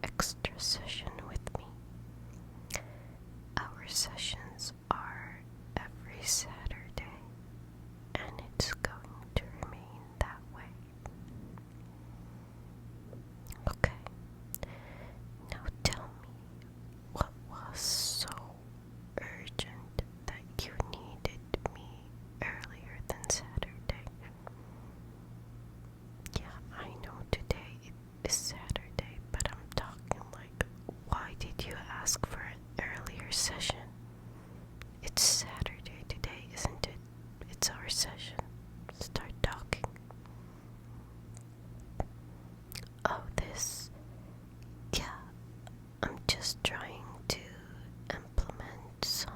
extra session with me. Our sessions are every Saturday, and it's going to remain that way. Okay, now tell me, what was so urgent that you needed me earlier than Saturday? Yeah, I know today is Saturday, but I'm talking like, why did you ask for an earlier session? It's Saturday today, isn't it? It's our session. Start talking. Oh, this. Yeah, I'm just trying to implement some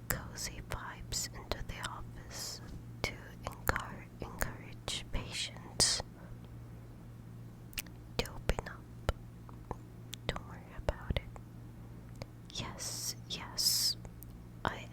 cozy vibes into the office to encourage patients to open up. Don't worry about it. Yes, I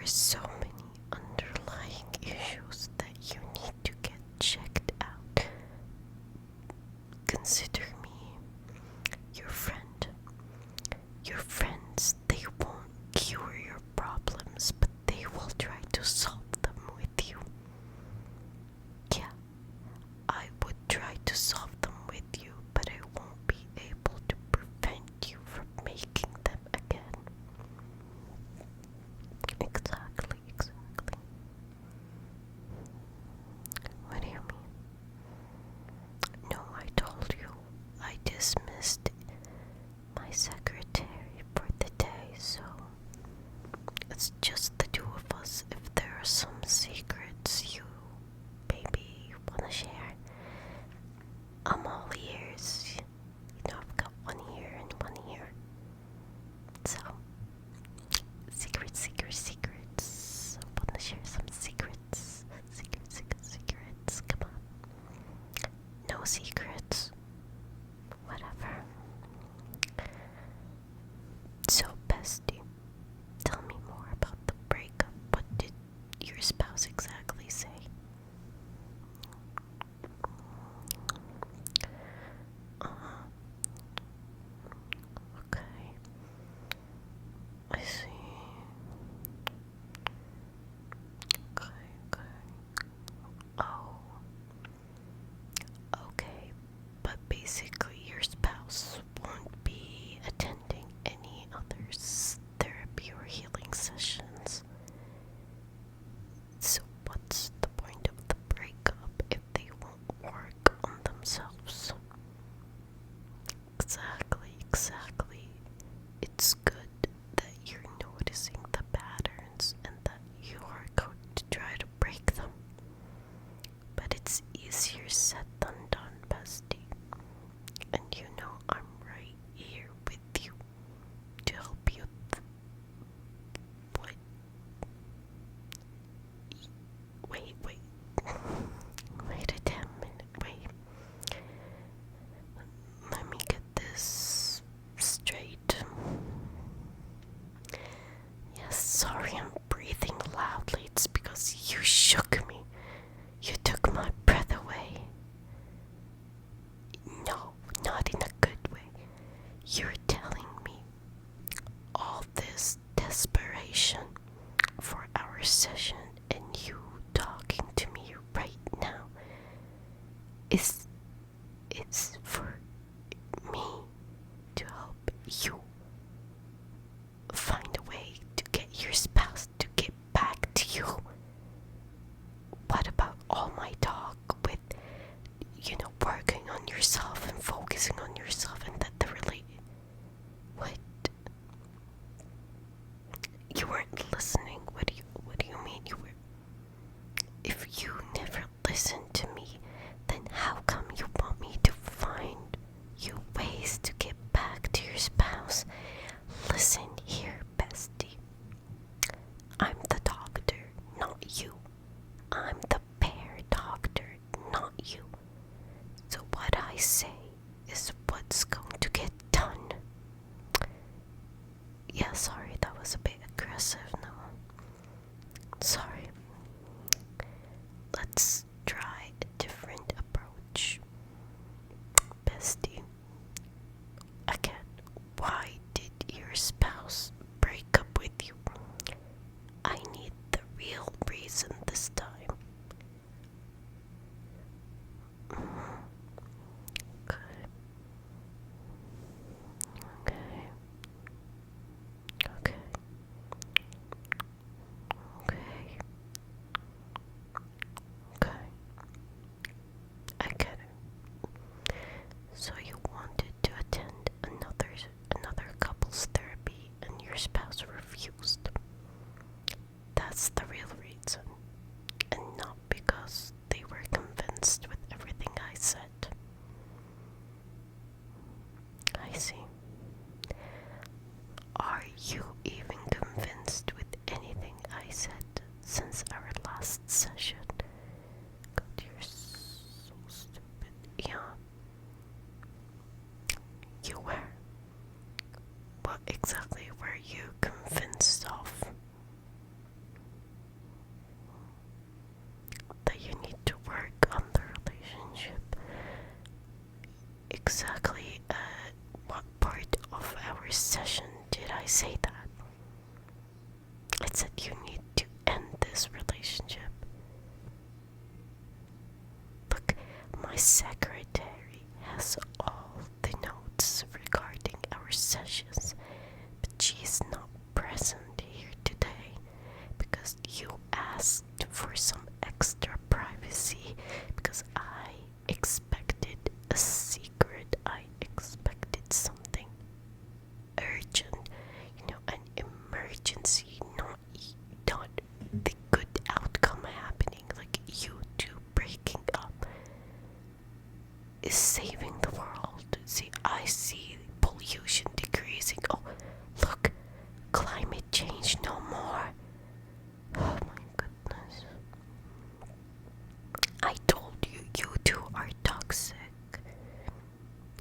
so many underlying issues that you need to get checked out. Consider me your friend. Your friends, they won't cure your problems, but they will try to solve them with you. Yeah, I would try to solve them with you, but I won't be able to prevent you from making them again. Exactly. What do you mean? No, I told you I dismissed my secretary for the day, so it's just the two of us. If there are some secrets you maybe wanna share, I'm all ears. You know, I've got one ear and one ear. So, secrets. I wanna share some secrets. Secrets. Come on. No secrets. Whatever. So, Bestie, tell me more about the breakup. What did your spouse exactly say? Okay. I see. Okay. Oh. Okay. But basically, your spouse won't be attending any other therapy or healing sessions. So, what's the point of the breakup if they won't work on themselves? Exactly. It's good that you're noticing the patterns and that you are going to try to break them. But it's easier said than done, Bestie. And you know I'm right here with you to help you. What? Wait. Wait a damn minute. Wait. Let me get this straight. Yes, sorry I'm breathing loudly. It's because you shook me. You took my breath away. No, not in a good way. You're telling me all this desperation for our session and you talking to me right now is it's for me to help you find a way to get your spouse to get back to you. What about all my talk with, working on yourself and focusing on yourself and that the related? What? You weren't listening. What do you mean you were? If you never listen to me, then how come you want me to find you ways to get back to your spouse? Listen here, Bestie. I'm the doctor, not you. I'm the bear doctor, not you. So what I say is what's going to get done. Yeah, sorry, that was a bit aggressive, no. Sorry. Let's try a different approach. Bestie, again, why did your spouse break up with you? I need the real reason this time. Okay. I get it. So you wanted to attend another couples therapy and your spouse refused. That's the real reason. And not because they were convinced with everything I said. I see. Are you even convinced with anything I said since our last session? God, you're so stupid. Yeah. You were. What exactly were you convinced of? our session did I say that? I said you need to end this relationship. Look, my secretary has all the notes regarding our sessions, but she's not present here today because you asked for some extra privacy because I expected a secret. I expected something urgent, an emergency, not the good outcome happening, like you two breaking up is saving the world. See, I see pollution decreasing. Oh, look, climate change no more. Oh my goodness. I told you, you two are toxic.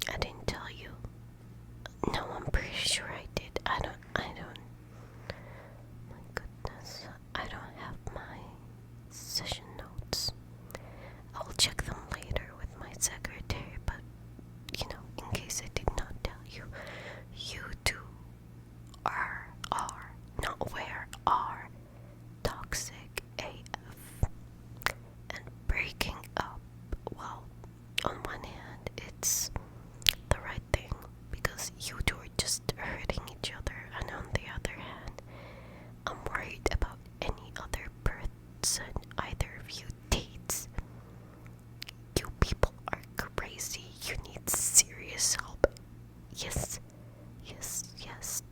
I didn't tell you. No, I'm pretty sure I did. I don't. My goodness, I don't have my session notes. I'll check them later with my secretary, but, in case I did not tell you, you two are toxic AF. And breaking up, well, on one hand, it's the right thing because you two are just hurting each other, and on the other hand, I'm worried about any other person either of you dates. You people are crazy. You need serious help. Yes,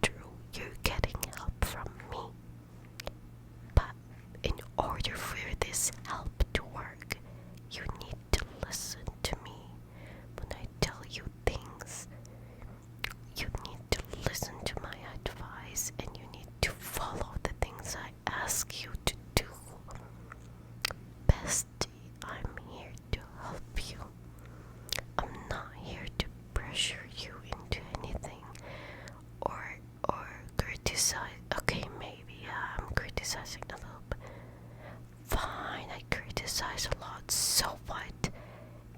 true. You're getting help from me. But in order for this help to work, you need to listen to me when I tell you things. You need to listen to my advice and you need to follow the things I ask you to do. Bestie, I'm here to help you. I'm not here to pressure you into anything or criticize. Okay, maybe I'm criticizing a little bit. Fine, I criticize a lot. So what?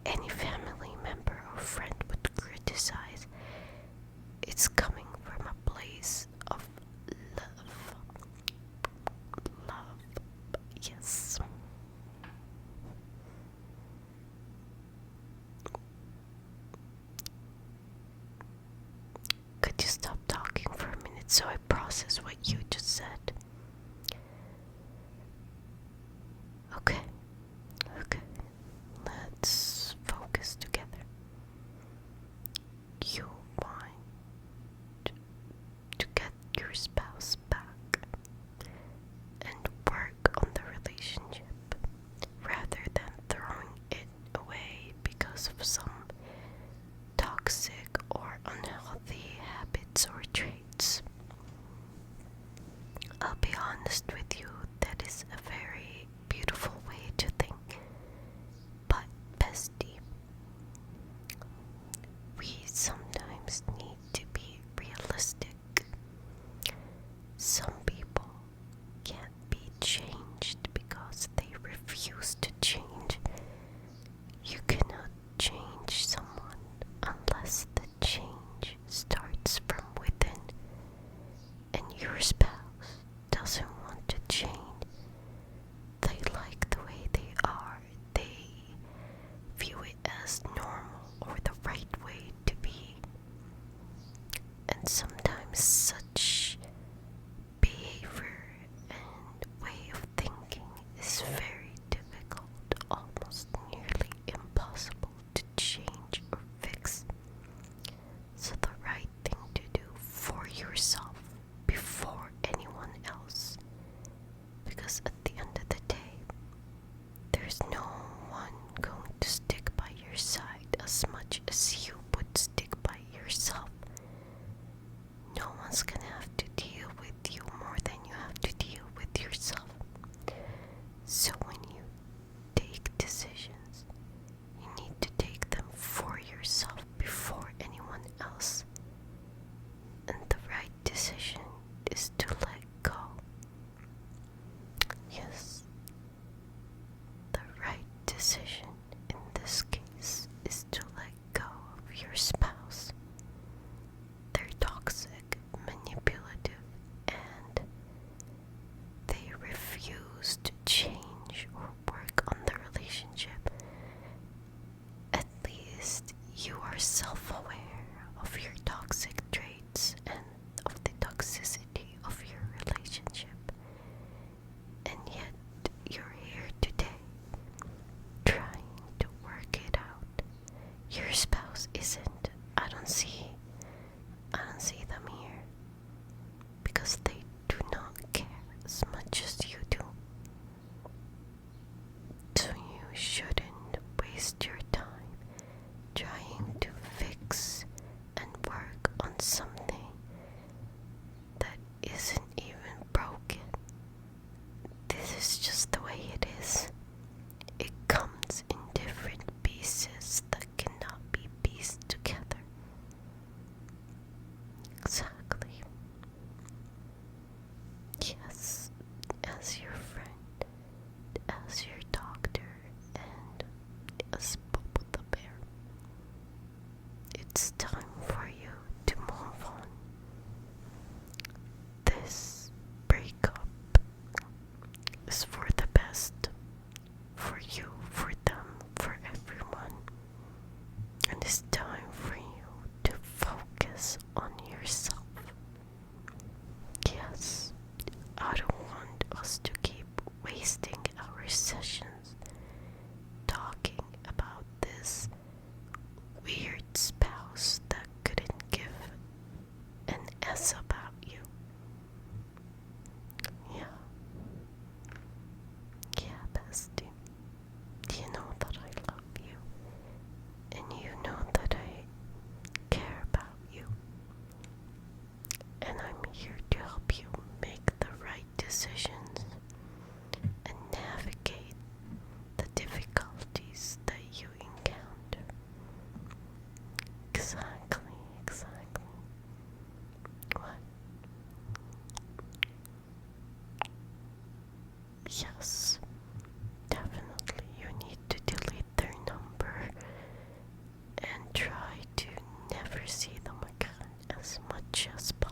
Any family member or friend would criticize. It's coming from a place of love. Love, yes. Could you stop talking for a minute so I process what you just said? Okay. Let's focus together. You want to get your spouse back and work on the relationship rather than throwing it away because of some toxic or unhealthy habits or traits. I'll be honest with you, that is a very beautiful way to think. But bestie, we sometimes need to be realistic. Some people can't be changed because they refuse to change. You cannot change someone unless the change starts from within. And your spouse doesn't want to change. They like the way they are. They view it as normal or the right way to be. And sometimes such behavior and way of thinking is very difficult, almost nearly impossible to change or fix. So the right thing to do for yourself before anyone else, because at the end of the day, there's no one going to stick by your side as much as you would stick by yourself. No one's gonna have to deal with you more than you have to deal with yourself. So when you take decisions, you need to take them for yourself before anyone else. And the right decision is to let go. Yes, the right decision in this case is to let go of your spouse. They're toxic mess about you. Yeah. Yeah, bestie. You know that I love you. And you know that I care about you. And I'm here to help you make the right decisions and navigate the difficulties that you encounter. Exactly. What? Yes, definitely you need to delete their number and try to never see them again as much as possible.